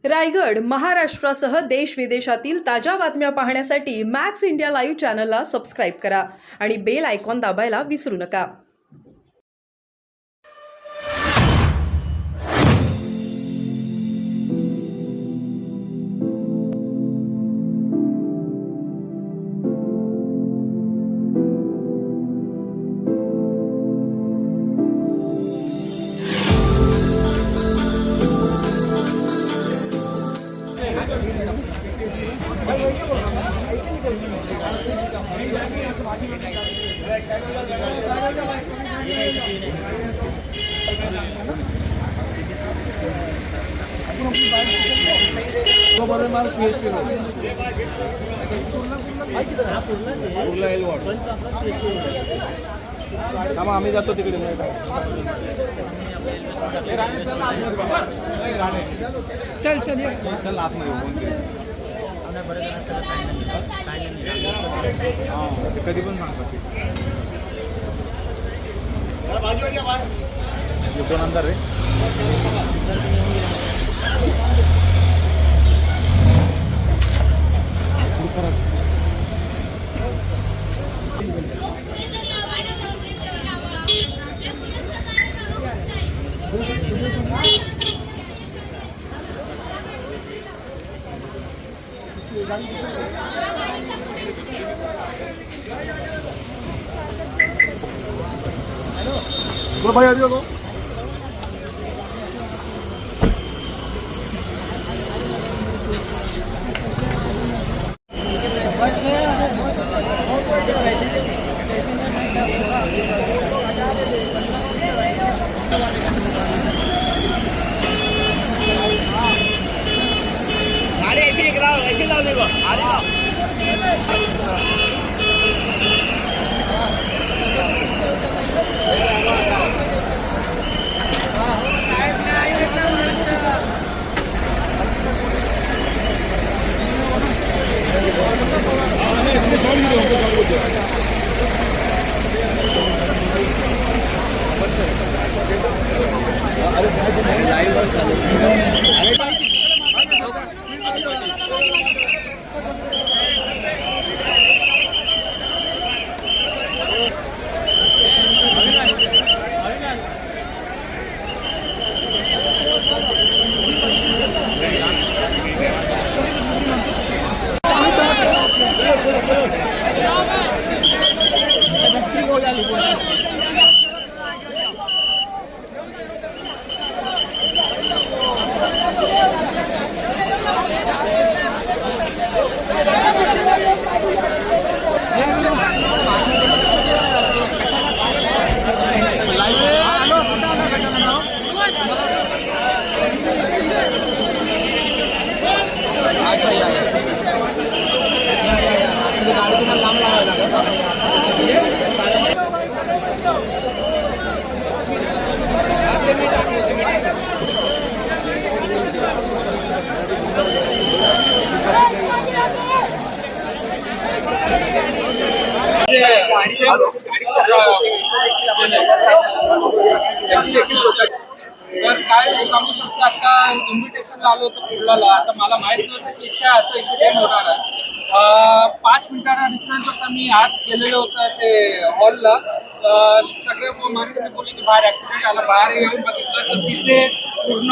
रायगड, महाराष्ट्रासह देश विदेशातील ताज्या बातम्या पाहण्यासाठी मॅक्स इंडिया लाईव्ह चॅनलला सबस्क्राईब करा आणि बेल आयकॉन दाबायला विसरू नका. आम्ही जातो तिकडे. चल चल चल कधी पण सांगतो दोन आमदार रे. भाई आ जाओ. ऐसे लावले बा. तर काय सांगू शकतो. आता इन्व्हिटेशन आलं होतं कुर्लाला. आता मला माहित नव्हतं की असं इन्सिडेंट होणार आहे. 5 मिनिटांना डिफरन्स होता. मी आत गेलेलो होतं ते हॉलला. सगळे माणसाने बोलले की बाहेर ऍक्सिडेंट आला. बाहेर येऊन बघितलं तर तिथे पूर्ण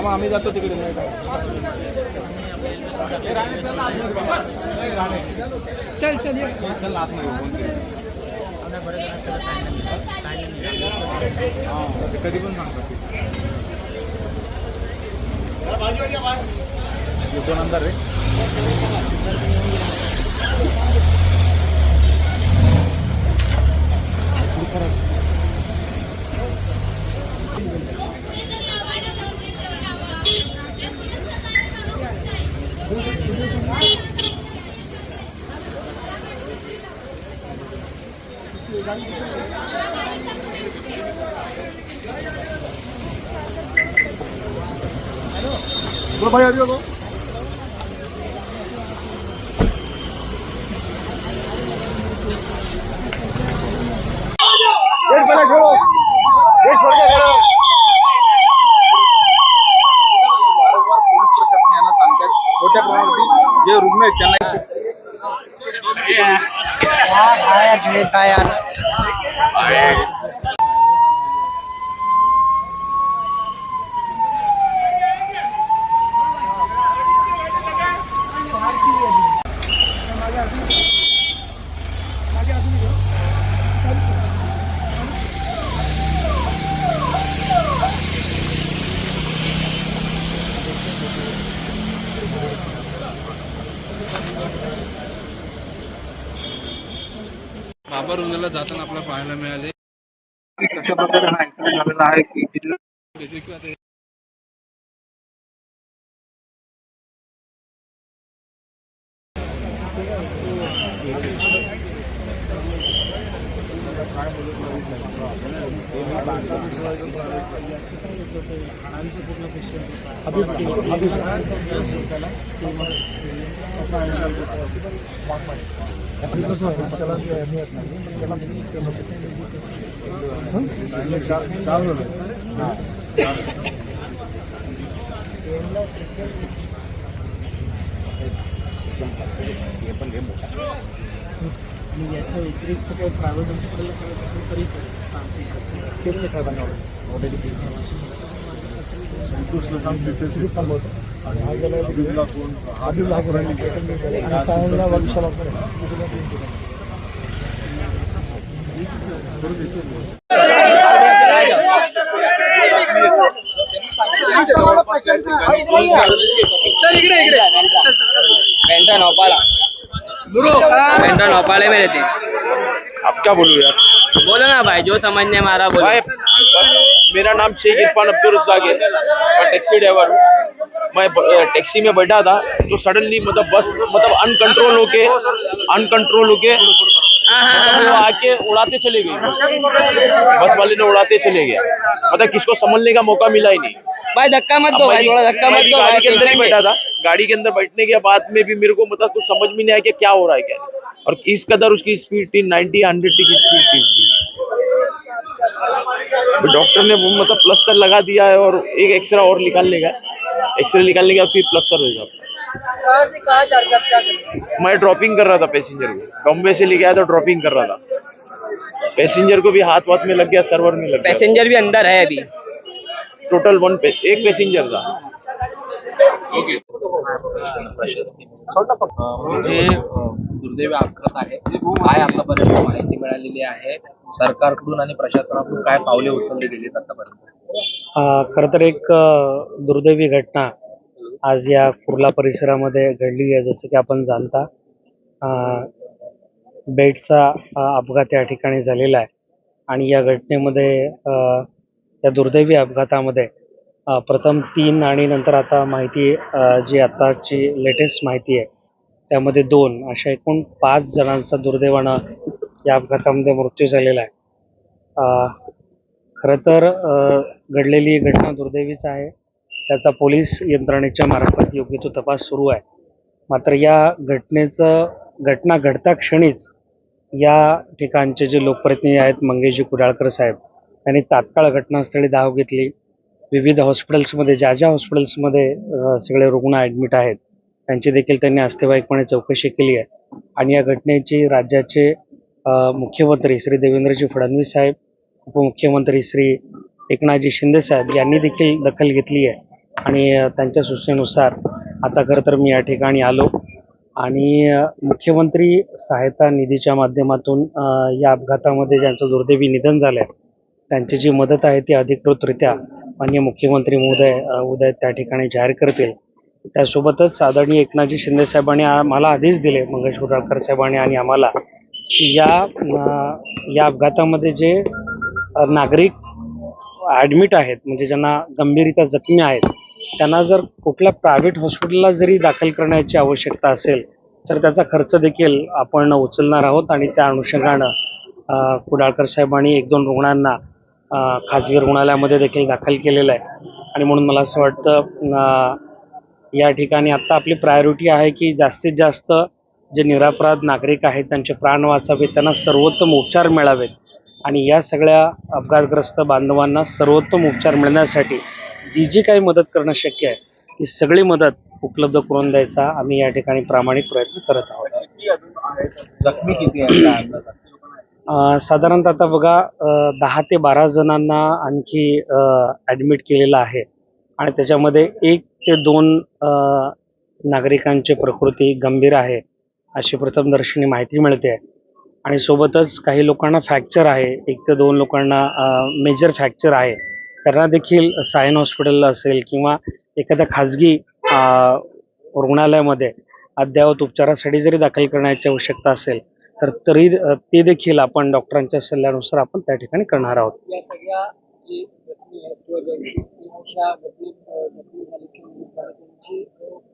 आम्ही जातो तिकडे. चल चल चल कधी पण सांगतो नंतर रे. बोलो भाई अभी बोलो गेट पहले छोड़ो गेट छोड़ के खड़े हो वारंवार पोलीस प्रशासन यांना सांगतात मोठ्या प्रमाणावरती जे रुग्ण आहेत त्यांना बाबा रुग्णालयात जाताना आपल्याला पाहायला मिळाले कशा प्रकारे हा ऍक्सिडेंट झालेला आहे की त्याचे किंवा ते याच्या व्यतिरिक्त काही प्रायव्हेट हॉस्पिटलला करत असेल तरी केलेलं साहेबांना संतोषला सांगितले आणि हबीबला कोण हबीबला सायनला वर्षाला पेंटा नौपाड़ा पेंटा नौपाड़े में रहते हैं। आप क्या बोलूं यार बोलो ना भाई, जो समझने हमारा बोलो। भाई बस मेरा नाम शेख इरफान अब्दुल रज़ाक है, मैं टैक्सी ड्राइवर हूँ। मैं टैक्सी में बैठा था तो सडनली मतलब बस मतलब अनकंट्रोल होके वो आके उड़ाते चले गए, बस वाले ने उड़ाते चले गया, मतलब किसको समझने का मौका मिला ही नहीं। भाई धक्का मत दो भाई, थोड़ा धक्का मत दो। गाड़ी के अंदर ही बैठा था, गाड़ी के अंदर बैठने के बाद में भी मेरे को मतलब कुछ समझ में नहीं आया कि क्या हो रहा है क्या नहीं। और इस कदर उसकी स्पीड थी 90-100 की स्पीड थी उसकी। डॉक्टर ने वो मतलब प्लस्तर लगा दिया है और एक एक्सरे और निकालने का, एक्सरे निकालने का फिर प्लस्तर होगा। कहाँ से कहाँ जा रहे हैं? मैं ड्रॉपिंग कर रहा था पैसेंजर को, बॉम्बे से लेके आया तो ड्रॉपिंग कर रहा था। पैसेंजर को भी हाथ में लग गया, सर्वर में लग गया। पैसेंजर भी अंदर है अभी। टोटल एक पैसेंजर था। म्हणजे दुर्दैवी अपघात आहे, काय आतापर्यंत माहिती मिळालेली आहे सरकारकडून आणि प्रशासनाकडून, काय पावले उचलली गेलीत आतापर्यंत? खरं तर एक दुर्दैवी घटना आज या कुर्ला परिसरामध्ये घडली आहे. जसं की आपण जाणता बेडचा अपघात या ठिकाणी झालेला आहे आणि या घटनेमध्ये या दुर्दैवी अपघातामध्ये प्रथम 3 आणि नंतर आता माहिती जी आताची लेटेस्ट माहिती आहे त्यामध्ये 2 अशा एकूण 5 जणांचा दुर्दैवानं या अपघातामध्ये मृत्यू झालेला आहे. खरं तर घडलेली घटना दुर्दैवीच आहे. त्याचा पोलीस यंत्रणेच्या मार्फत योग्य तो तपास सुरू आहे. मात्र या घटना घडता क्षणीच या ठिकाणचे जे लोकप्रतिनिधी आहेत मंगेशजी कुडाळकर साहेब यांनी तात्काळ घटनास्थळी धाव घेतली. विविध हॉस्पिटल्समध्ये ज्या हॉस्पिटल्समध्ये सगळे रुग्ण ॲडमिट आहेत त्यांची देखील त्यांनी अस्तेवाईकपणे चौकशी केली आहे. आणि या घटनेची राज्याचे मुख्यमंत्री श्री देवेंद्रजी फडणवीस साहेब, उपमुख्यमंत्री श्री एकनाथजी शिंदे साहेब यांनी देखील दखल घेतली आहे. आणि त्यांच्या सूचनेनुसार आता खरं तर मी या ठिकाणी आलो आणि मुख्यमंत्री सहायता निधीच्या माध्यमातून या अपघातामध्ये ज्यांचं दुर्दैवी निधन झालं आहे त्यांची जी मदत आहे ती अधिकृतरित्या माननीय मुख्यमंत्री महोदय उद्या त्या ठिकाणी जाहीर करतील. त्यासोबतच आदरणीय एकनाथजी शिंदे साहेबांनी मला आदेश दिले, मंगेश कुडाळकर साहेबांनी आणि आम्हाला, की या अपघातामध्ये जे नागरिक ॲडमिट आहेत म्हणजे ज्यांना गंभीररित्या जखमी आहेत त्यांना जर कुठल्या प्रायव्हेट हॉस्पिटलला जरी दाखल करण्याची आवश्यकता असेल तर त्याचा खर्च देखील आपण उचलणार आहोत. आणि त्या अनुषंगानं कुडाळकर साहेबांनी 1-2 रुग्णांना खाजगी रुग्णालयामध्ये देखील दाखल केलेलं आहे. आणि म्हणून मला असं वाटतं या ठिकाणी आत्ता आपली प्रायोरिटी आहे की जास्तीत जास्त जे निरपराध नागरिक आहेत त्यांचे प्राण वाचावेत, त्यांना सर्वोत्तम उपचार मिळावेत. आणि या सगळ्या अपघातग्रस्त बांधवांना सर्वोत्तम उपचार मिळण्यासाठी जी काही मदत करणं शक्य आहे ती सगळी मदत उपलब्ध करून द्यायचा आम्ही या ठिकाणी प्रामाणिक प्रयत्न करत आहोत. जखमी किती आहेत काय अंदाज? साधारणतः आता बघा 10 ते 12 जणांना आणखी ॲडमिट केलेलं आहे आणि त्याच्यामध्ये 1 ते 2 नागरिकांची प्रकृती गंभीर आहे अशी प्रथमदर्शनी माहिती मिळते आहे. आणि सोबतच काही लोकांना फ्रॅक्चर आहे, 1 ते 2 लोकांना मेजर फ्रॅक्चर आहे. त्यांना देखील सायन हॉस्पिटलला असेल किंवा एखाद्या खाजगी रुग्णालयामध्ये अद्ययावत उपचारासाठी जरी दाखल करण्याची आवश्यकता असेल तर तरी ते देखील आपण डॉक्टरांच्या सल्ल्यानुसार आपण त्या ठिकाणी करणार आहोत. या सगळ्या जी जखमी आहेत किंवा ज्यांची अशा घटनेत जखमी झाली किंवा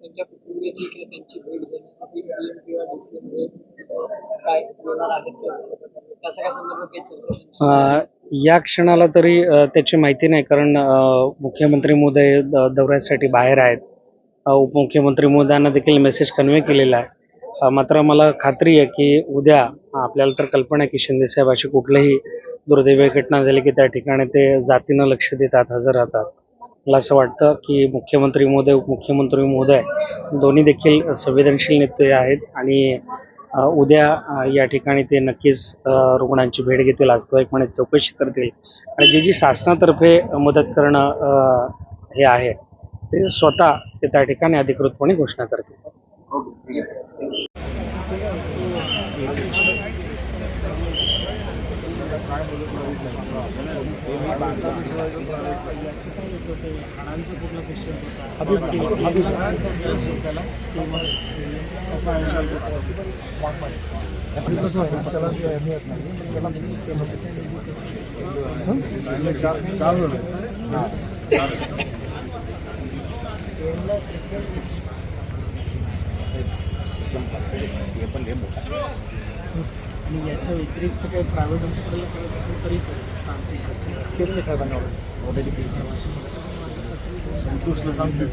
त्यांच्या कुटुंबियाची किंवा त्यांची भेट घेण्यासाठी सीएम किंवा डीसीएम काय येणार आहेत त्या सगळ्या संदर्भात काही चर्चा या क्षणाला तरी त्याची माहिती नाही, कारण मुख्यमंत्री महोदय दौऱ्यासाठी बाहेर आहेत. उपमुख्यमंत्री महोदयांना देखील मेसेज कन्वे केलेला आहे. मात्र मला खात्री आहे की उद्या आपल्याला तर कल्पना आहे की शिंदेसाहेब अशी कुठलीही दुर्दैवी घटना झाली की त्या ठिकाणी ते जातीनं लक्ष देतात, हजर राहतात. मला असं वाटतं की मुख्यमंत्री महोदय, उपमुख्यमंत्री महोदय दोन्ही देखील संवेदनशील नेते आहेत आणि उद्या या ठिकाणी ते नक्कीच रुग्णांची भेट घेतील, वास्तविकपणे चौकशी करतील आणि जी शासनातर्फे मदत करणं हे आहे ते स्वतः ते त्या ठिकाणी अधिकृतपणे घोषणा करतील. आणि याच्या व्यतिरिक्त काही प्रायव्हेट हॉस्पिटलला करत असेल तरी केलेले साहेबांना संतोषला सांगते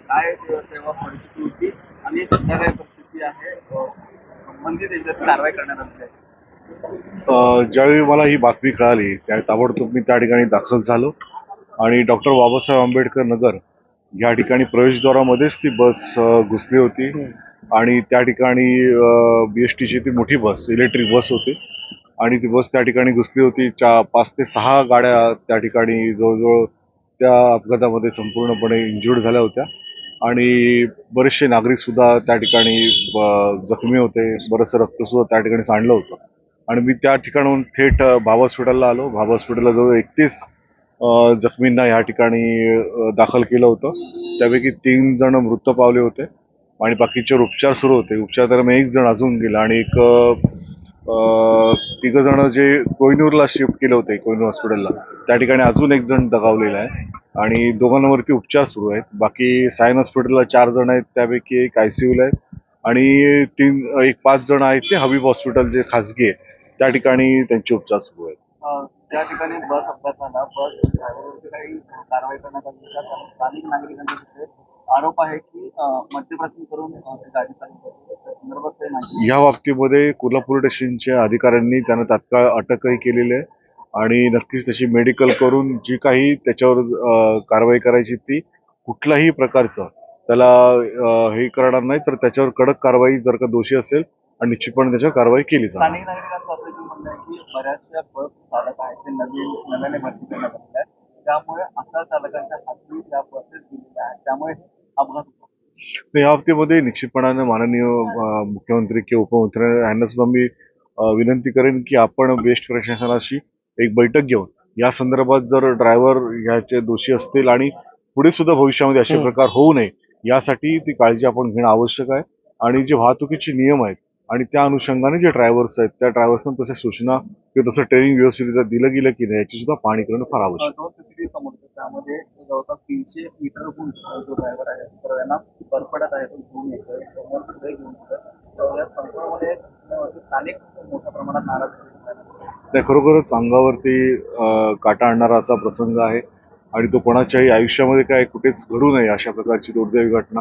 काय तेव्हा परिस्थिती होती आणि सध्या काय परिस्थिती आहे संबंधित याच्यात कारवाई करण्यात आली आहे. ज्यावेळी मला ही बातमी कळाली त्या ताबडतोब मी त्या ठिकाणी दाखल झालो आणि डॉक्टर बाबासाहेब आंबेडकर नगर या ठिकाणी प्रवेशद्वारामध्येच ती बस घुसली होती आणि त्या ठिकाणी BSTची ती मोठी बस, इलेक्ट्रिक बस होती आणि ती बस त्या ठिकाणी घुसली होती. 5 ते 6 गाड्या त्या ठिकाणी जवळजवळ त्या अपघातामध्ये संपूर्णपणे इंज्युर्ड झाल्या होत्या आणि बरेचसे नागरिक सुद्धा त्या ठिकाणी जखमी होते. बरंचसं रक्त सुद्धा त्या ठिकाणी सांडलं होतं आणि मी त्या ठिकाणून थेट भाभा हॉस्पिटलला आलो. भाभा हॉस्पिटलला जवळ 31 जखमींना या ठिकाणी दाखल केलं होतं. त्यापैकी 3 जण मृत पावले होते आणि बाकीचे उपचार सुरू होते. उपचार दरम्यान 1 जण अजून गेला आणि एक तिघ जण जे कोहिनूरला शिफ्ट केले होते, कोहिनूर हॉस्पिटलला, त्या ठिकाणी अजून एक जण दगावलेला आहे आणि दोघांवरती उपचार सुरू आहेत. बाकी सायन हॉस्पिटलला 4 जण आहेत, त्यापैकी एक ICU ला आहेत आणि 5 जण आहेत ते हबीब हॉस्पिटल जे खासगी आहे त्या ठिकाणी त्यांचे उपचार सुरू आहेत. त्या ठिकाणी बस अपघात झाला, बस ड्रायव्हरवरती काही कारवाई करण्यात आली का? कारण स्थानिक नागरिकांचा तिथे आरोप आहे की मद्यप्राशन करून गाडी चालवतात. त्या संदर्भात काही माहिती? या बाबतीमध्ये कोल्हापूर स्टेशनच्या अधिकाऱ्यांनी त्यांना तात्काळ अटकही केलेली आहे आणि नक्कीच त्याची मेडिकल करून जी काही त्याच्यावर कारवाई करायची ती कुठल्याही प्रकारचं त्याला हे करणार नाही, तर त्याच्यावर कडक कारवाई जर का दोषी असेल आणि निश्चितपणे त्याच्यावर कारवाई केली जाणार. स्थानिक नागरिकांचं असं जे म्हणणं आहे की बऱ्याचशा बस चालक आहेत ते नव्याने भरती करण्यात आलेले आहेत, त्यामुळे अशा चालकांच्या हाती त्या बसेस दिलेल्या आहेत, त्यामुळे हे अपघात होतो. तर या बाबतीमध्ये निश्चितपणाने माननीय मुख्यमंत्री किंवा उपमुख्यमंत्री यांना सुद्धा मी विनंती करेन की आपण बेस्ट प्रशासनाशी एक बैठक घेऊन या संदर्भात जर ड्रायव्हर ह्याचे दोषी असतील आणि पुढे सुद्धा भविष्यामध्ये असे प्रकार होऊ नये यासाठी ती काळजी आपण घेणं आवश्यक आहे. आणि जे वाहतुकीचे नियम आहेत आणि त्या अनुषंगाने जे ड्रायव्हर्स आहेत त्या ड्रायव्हर्सना तशा सूचना किंवा तसं ट्रेनिंग व्यवस्थित दिलं गेलं की नाही याची सुद्धा पाहणी करणं फार आवश्यक आहे. 2 CCTV समोर होते, त्यामध्ये जवळपास 300 मीटरहून जो ड्रायव्हर आहे तर यांना परपडत आहे, तो घेऊन येतोय, समोर पुढे घेऊन येतोय. तर या संपूर्णमध्ये स्थानिक मोठ्या प्रमाणात नाराज आहेत. त्या खरोखरच अंगावरती काटा आणणारा असा प्रसंग आहे आणि तो कोणाच्याही आयुष्यामध्ये काय कुठेच घडू नये अशा प्रकारची दुर्दैवी घटना.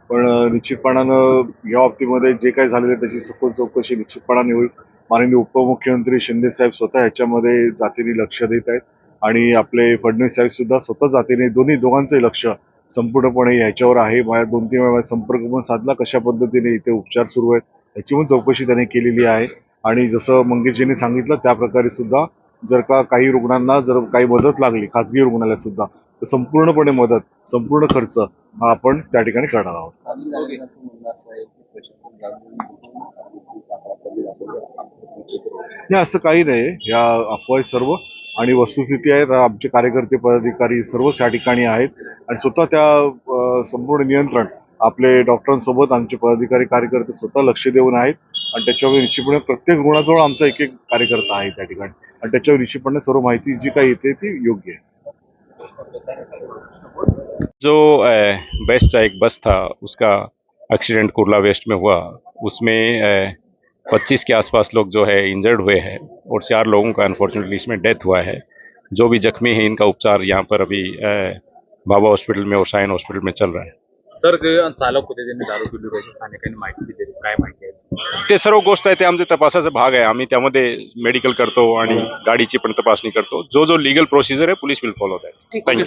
पण निश्चितपणानं या बाबतीमध्ये जे काही झालेलं आहे त्याची सखोल चौकशी निश्चितपणाने होईल. माननीय उपमुख्यमंत्री शिंदे साहेब स्वतः ह्याच्यामध्ये जातीने लक्ष देत आहेत आणि आपले फडणवीस साहेब सुद्धा स्वतः जातीने दोघांचंही लक्ष संपूर्णपणे ह्याच्यावर आहे. माझ्या 2-3 वेळा संपर्क पण साधला, कशा पद्धतीने इथे उपचार सुरू आहेत याची पण चौकशी त्यांनी केलेली आहे. आणि जसं मंगेशजींनी सांगितलं त्या प्रकारे सुद्धा जर का काही रुग्णांना जर काही मदत लागली खाजगी रुग्णालयात सुद्धा तर संपूर्णपणे मदत, संपूर्ण खर्च हा आपण त्या ठिकाणी करणार आहोत. स्थानिक नागरिकांचं म्हणणं असं आहे की प्रशासन नाही, असं काही नाही, या अफवा सर्व आणि वस्तुस्थिती आहेत. आमचे कार्यकर्ते पदाधिकारी सर्वच या ठिकाणी आहेत आणि स्वतः त्या संपूर्ण नियंत्रण आपले डॉक्टरांसोबत आमचे पदाधिकारी कार्यकर्ते स्वतः लक्ष देऊन आहेत आणि त्याच्यावर निश्चितपणे प्रत्येक रुग्णाजवळ आमचा एक कार्यकर्ता आहे त्या ठिकाणी आणि त्याच्यावर निश्चितपणे सर्व माहिती जी काही येते ती योग्य आहे. जो बेस्ट एक बस था उसका एक्सीडेंट कुर्ला वेस्ट में हुआ, उसमें 25 के आसपास लोग जो है इंजर्ड हुए हैं और 4 लोगों का अनफॉर्चुनेटली इसमें डेथ हुआ है. जो भी जख्मी हैं इनका उपचार यहाँ पर अभी बाबा हॉस्पिटल में और सायन हॉस्पिटल में चल रहा है. सर ते चालक होते त्यांनी दारू पिली होती, स्थानिकांनी माहिती दिली, काय माहिती आहे? ते सर्व गोष्ट आहे ते आमच्या तपासाचा भाग आहे. आम्ही त्यामध्ये मेडिकल करतो आणि गाडीची पण तपासणी करतो. जो लीगल प्रोसिजर आहे police will follow that. Thank you.